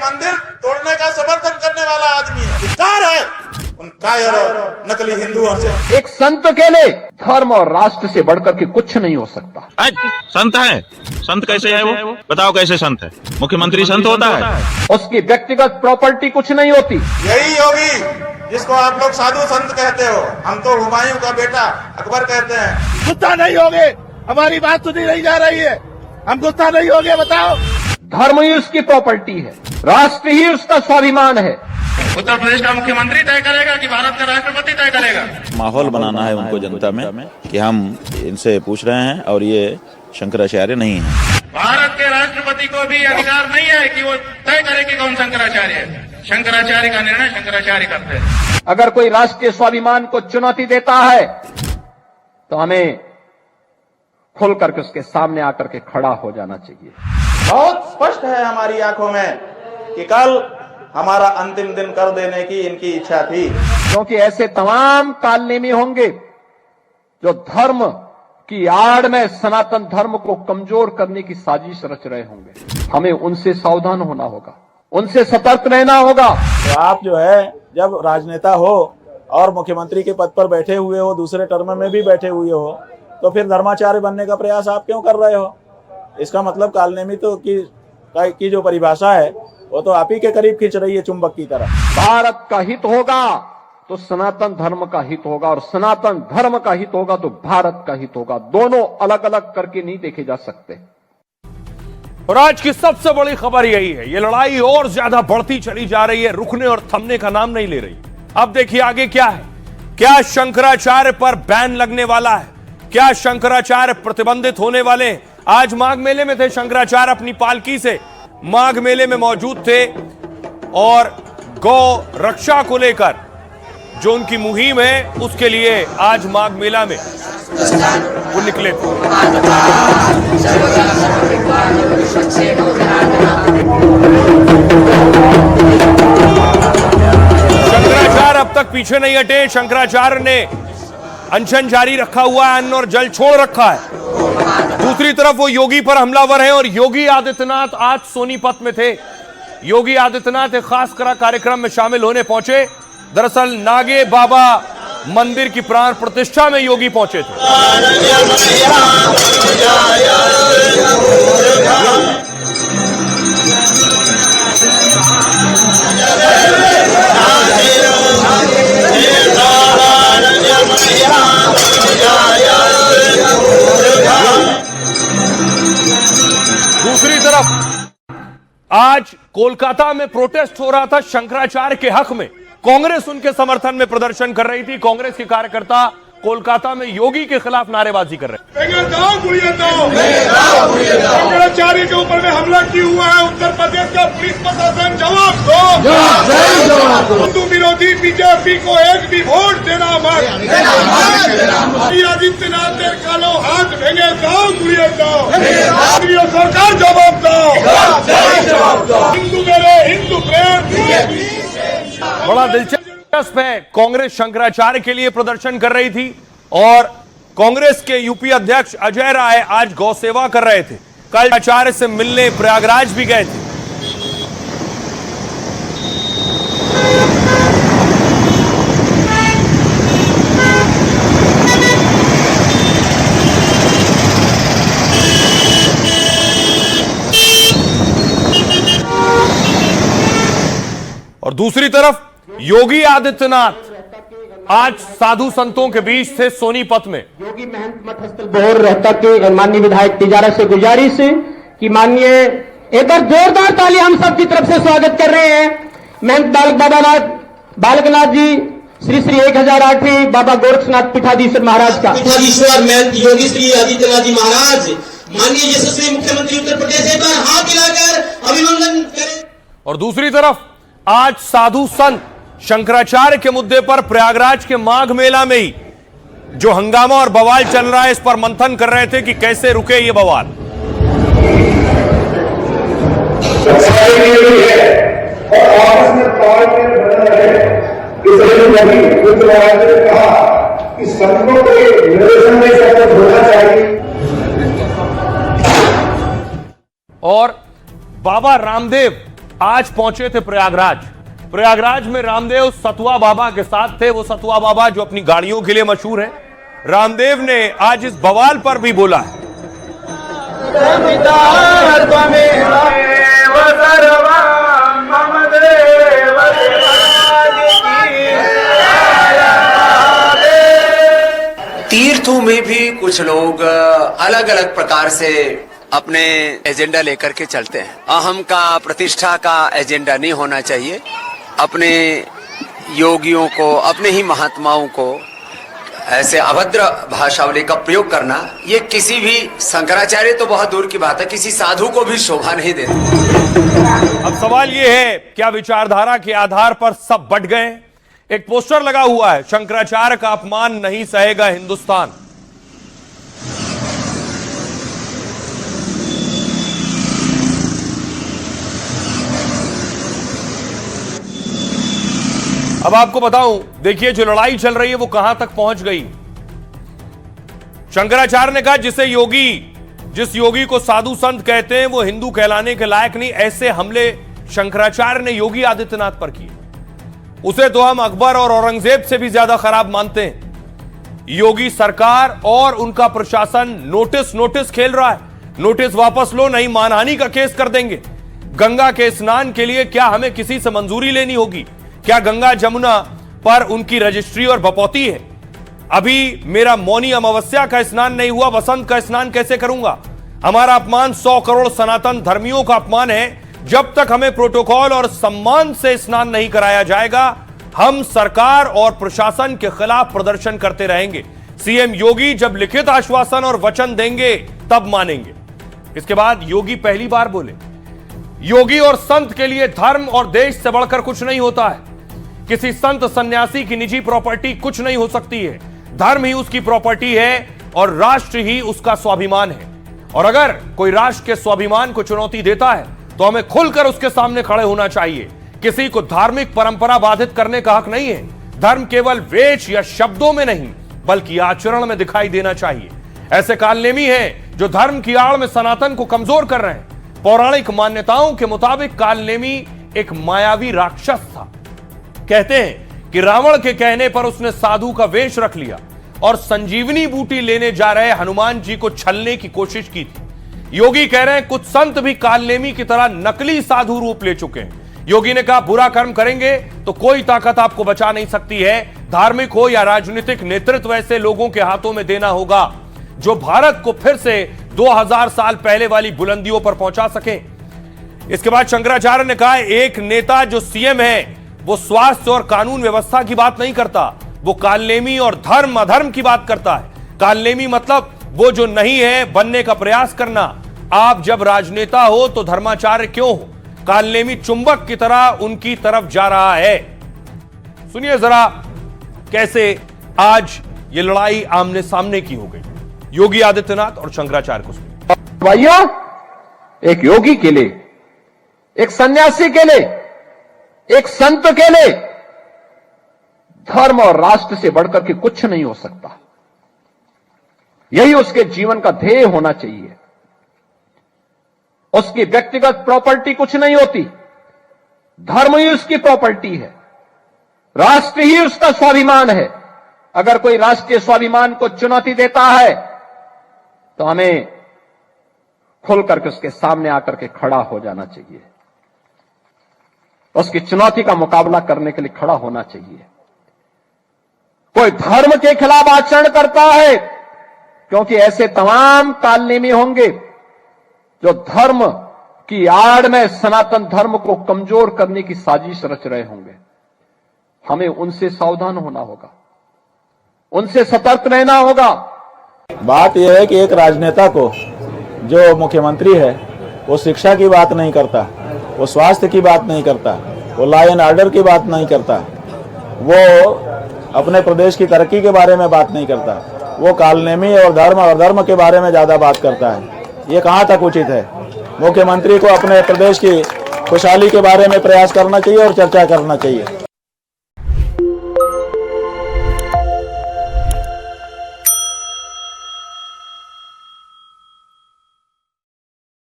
तोड़ने का समर्थन करने वाला आदमी है, धिक्कार है उन कायर और नकली हिंदुओं से। एक संत के लिए धर्म और राष्ट्र से बढ़कर के कुछ नहीं हो सकता। संत है? संत कैसे है वो? बताओ कैसे संत है? मुख्यमंत्री संत होता है? उसकी व्यक्तिगत प्रॉपर्टी कुछ नहीं होती। यही योगी जिसको आप लोग साधु संत कहते हो, हम तो हुमायूं का बेटा अकबर कहते हैं। गुस्सा नहीं होगे? हमारी बात सुनी नहीं जा रही है, हम गुस्सा नहीं होगे? बताओ। धर्म ही उसकी प्रॉपर्टी है, राष्ट्र ही उसका स्वाभिमान है। उत्तर प्रदेश का मुख्यमंत्री तय करेगा कि भारत का राष्ट्रपति तय करेगा? माहौल बनाना है उनको जनता में कि हम इनसे पूछ रहे हैं और ये शंकराचार्य नहीं है। भारत के राष्ट्रपति को भी अधिकार नहीं है कि वो तय करे कि कौन शंकराचार्य है। शंकराचार्य का निर्णय शंकराचार्य करते हैं। अगर कोई राष्ट्रीय स्वाभिमान को चुनौती देता है तो हमें खुल करके उसके सामने आकर के खड़ा हो जाना चाहिए। बहुत स्पष्ट है हमारी आंखों में कि कल हमारा अंतिम दिन कर देने की इनकी इच्छा थी, क्योंकि ऐसे तमाम कालनेमी होंगे जो धर्म की आड़ में सनातन धर्म को कमजोर करने की साजिश रच रहे होंगे। हमें उनसे सावधान होना होगा, उनसे सतर्क रहना होगा। तो आप जो है जब राजनेता हो और मुख्यमंत्री के पद पर बैठे हुए हो, दूसरे टर्म में भी बैठे हुए हो, तो फिर धर्माचार्य बनने का प्रयास आप क्यों कर रहे हो? इसका मतलब कालनेमी तो की जो परिभाषा है वो तो आप ही के करीब खींच रही है चुंबक की तरह। भारत का हित होगा तो सनातन धर्म का हित होगा, और सनातन धर्म का हित होगा तो भारत का हित होगा। दोनों अलग अलग करके नहीं देखे जा सकते। और आज की सबसे बड़ी खबर यही है, ये लड़ाई और ज्यादा बढ़ती चली जा रही है, रुकने और थमने का नाम नहीं ले रही। अब देखिए आगे क्या है। क्या शंकराचार्य पर बैन लगने वाला है? क्या शंकराचार्य प्रतिबंधित होने वाले हैं? आज माघ मेले में थे शंकराचार्य, अपनी पालकी से माघ मेले में मौजूद थे और गौ रक्षा को लेकर जो उनकी मुहिम है उसके लिए आज माघ मेला में वो निकले थे। शंकराचार्य अब तक पीछे नहीं हटे। शंकराचार्य ने अनशन जारी रखा हुआ है, अन्न और जल छोड़ रखा है। दूसरी तरफ वो योगी पर हमलावर हैं और योगी आदित्यनाथ आज सोनीपत में थे। योगी आदित्यनाथ एक खास कार्यक्रम में शामिल होने पहुंचे। दरअसल नागे बाबा मंदिर की प्राण प्रतिष्ठा में योगी पहुंचे थे। दूसरी तरफ आज कोलकाता में प्रोटेस्ट हो रहा था शंकराचार्य के हक में। कांग्रेस उनके समर्थन में प्रदर्शन कर रही थी। कांग्रेस के कार्यकर्ता कोलकाता में योगी के खिलाफ नारेबाजी कर रहे थे। शंकराचार्य के ऊपर में हमला किया हुआ है उत्तर प्रदेश का पुलिस प्रशासन, जवाब दो। हिंदू विरोधी बीजेपी को एक भी वोट देना मत। आदित्यनाथ ने कालो हाथ भेंगे जाओ मुड़िए जाओ। सरकार जवाब दो। हिंदू मेरे हिंदू प्रेम। बड़ा दिलचस्प है, कांग्रेस शंकराचार्य के लिए प्रदर्शन कर रही थी और कांग्रेस के यूपी अध्यक्ष अजय राय आज गौ सेवा कर रहे थे। कल आचार्य से मिलने प्रयागराज भी गए थे। और दूसरी तरफ योगी आदित्यनाथ आज साधु संतों के बीच थे सोनीपत में। योगी महंत मठ स्थल बोहर रोहतक के माननीय विधायक तिजारा से गुजारिश है कि माननीय एक बार जोरदार ताली हम सबकी तरफ से स्वागत कर रहे हैं। महंत बालकनाथ जी श्री श्री 1008वीं बाबा गोरक्षनाथ पीठाधीश्वर महाराज का पीठाधीश्वर महंत योगी श्री आदित्यनाथ जी महाराज माननीय यशस्वी मुख्यमंत्री उत्तर प्रदेश एक बार हाथ मिलाकर अभिनंदन करें। और दूसरी तरफ आज साधु संत शंकराचार्य के मुद्दे पर प्रयागराज के माघ मेला में ही जो हंगामा और बवाल चल रहा है इस पर मंथन कर रहे थे कि कैसे रुके ये बवाल। और बाबा रामदेव आज पहुंचे थे प्रयागराज। प्रयागराज में रामदेव सतुआ बाबा के साथ थे। वो सतुआ बाबा जो अपनी गाड़ियों के लिए मशहूर है। रामदेव ने आज इस बवाल पर भी बोला है। तीर्थों में भी कुछ लोग अलग अलग प्रकार से अपने एजेंडा लेकर के चलते हैं। अहम का, प्रतिष्ठा का एजेंडा नहीं होना चाहिए। अपने योगियों को, अपने ही महात्माओं को ऐसे अभद्र भाषावली का प्रयोग करना, ये किसी भी शंकराचार्य तो बहुत दूर की बात है, किसी साधु को भी शोभा नहीं देता। अब सवाल ये है, क्या विचारधारा के आधार पर सब बट गए? एक पोस्टर लगा हुआ है, शंकराचार्य का अपमान नहीं सहेगा हिंदुस्तान। अब आपको बताऊं, देखिए जो लड़ाई चल रही है वो कहां तक पहुंच गई। शंकराचार्य ने कहा जिस योगी को साधु संत कहते हैं वो हिंदू कहलाने के लायक नहीं। ऐसे हमले शंकराचार्य ने योगी आदित्यनाथ पर किए। उसे तो हम अकबर और औरंगजेब से भी ज्यादा खराब मानते हैं। योगी सरकार और उनका प्रशासन नोटिस खेल रहा है। नोटिस वापस लो, नहीं मानहानि का केस कर देंगे। गंगा के स्नान के लिए क्या हमें किसी से मंजूरी लेनी होगी? क्या गंगा जमुना पर उनकी रजिस्ट्री और बपौती है? अभी मेरा मौनी अमावस्या का स्नान नहीं हुआ, वसंत का स्नान कैसे करूंगा? हमारा अपमान 100 करोड़ सनातन धर्मियों का अपमान है। जब तक हमें प्रोटोकॉल और सम्मान से स्नान नहीं कराया जाएगा, हम सरकार और प्रशासन के खिलाफ प्रदर्शन करते रहेंगे। सीएम योगी जब लिखित आश्वासन और वचन देंगे तब मानेंगे। इसके बाद योगी पहली बार बोले, योगी और संत के लिए धर्म और देश से बढ़कर कुछ नहीं होता है। किसी संत सन्यासी की निजी प्रॉपर्टी कुछ नहीं हो सकती है। धर्म ही उसकी प्रॉपर्टी है और राष्ट्र ही उसका स्वाभिमान है। और अगर कोई राष्ट्र के स्वाभिमान को चुनौती देता है तो हमें खुलकर उसके सामने खड़े होना चाहिए। किसी को धार्मिक परंपरा बाधित करने का हक नहीं है। धर्म केवल वेश या शब्दों में नहीं बल्कि आचरण में दिखाई देना चाहिए। ऐसे कालनेमी हैं जो धर्म की आड़ में सनातन को कमजोर कर रहे हैं। पौराणिक मान्यताओं के मुताबिक कालनेमी एक मायावी राक्षस था। कहते हैं कि रावण के कहने पर उसने साधु का वेश रख लिया और संजीवनी बूटी लेने जा रहे हनुमान जी को छलने की कोशिश की थी। योगी कह रहे हैं कुछ संत भी कालनेमी की तरह नकली साधु रूप ले चुके हैं। योगी ने कहा बुरा कर्म करेंगे तो कोई ताकत आपको बचा नहीं सकती है। धार्मिक हो या राजनीतिक नेतृत्व ऐसे लोगों के हाथों में देना होगा जो भारत को फिर से 2000 साल पहले वाली बुलंदियों पर पहुंचा सके। इसके बाद शंकराचार्य ने कहा एक नेता जो सीएम है वो स्वास्थ्य और कानून व्यवस्था की बात नहीं करता, वो कालनेमी और धर्म अधर्म की बात करता है। कालनेमी मतलब वो जो नहीं है बनने का प्रयास करना। आप जब राजनेता हो तो धर्माचार्य क्यों हो? कालनेमी चुंबक की तरह उनकी तरफ जा रहा है। सुनिए जरा कैसे आज ये लड़ाई आमने सामने की हो गई, योगी आदित्यनाथ और शंकराचार्य को। भाइयों, एक योगी के लिए, एक सन्यासी के लिए, एक संत के लिए धर्म और राष्ट्र से बढ़कर के कुछ नहीं हो सकता। यही उसके जीवन का ध्येय होना चाहिए। उसकी व्यक्तिगत प्रॉपर्टी कुछ नहीं होती, धर्म ही उसकी प्रॉपर्टी है, राष्ट्र ही उसका स्वाभिमान है। अगर कोई राष्ट्रीय स्वाभिमान को चुनौती देता है तो हमें खुल करके उसके सामने आकर के खड़ा हो जाना चाहिए। उसकी चुनौती का मुकाबला करने के लिए खड़ा होना चाहिए। कोई धर्म के खिलाफ आचरण करता है, क्योंकि ऐसे तमाम कालनेमी होंगे जो धर्म की आड़ में सनातन धर्म को कमजोर करने की साजिश रच रहे होंगे। हमें उनसे सावधान होना होगा, उनसे सतर्क रहना होगा। बात यह है कि एक राजनेता को, जो मुख्यमंत्री है, वो शिक्षा की बात नहीं करता, वो स्वास्थ्य की बात नहीं करता, वो लॉ एंड ऑर्डर की बात नहीं करता, वो अपने प्रदेश की तरक्की के बारे में बात नहीं करता, वो कालनेमी और धर्म के बारे में ज्यादा बात करता है। ये कहाँ तक उचित है? मुख्यमंत्री को अपने प्रदेश की खुशहाली के बारे में प्रयास करना चाहिए और चर्चा करना चाहिए।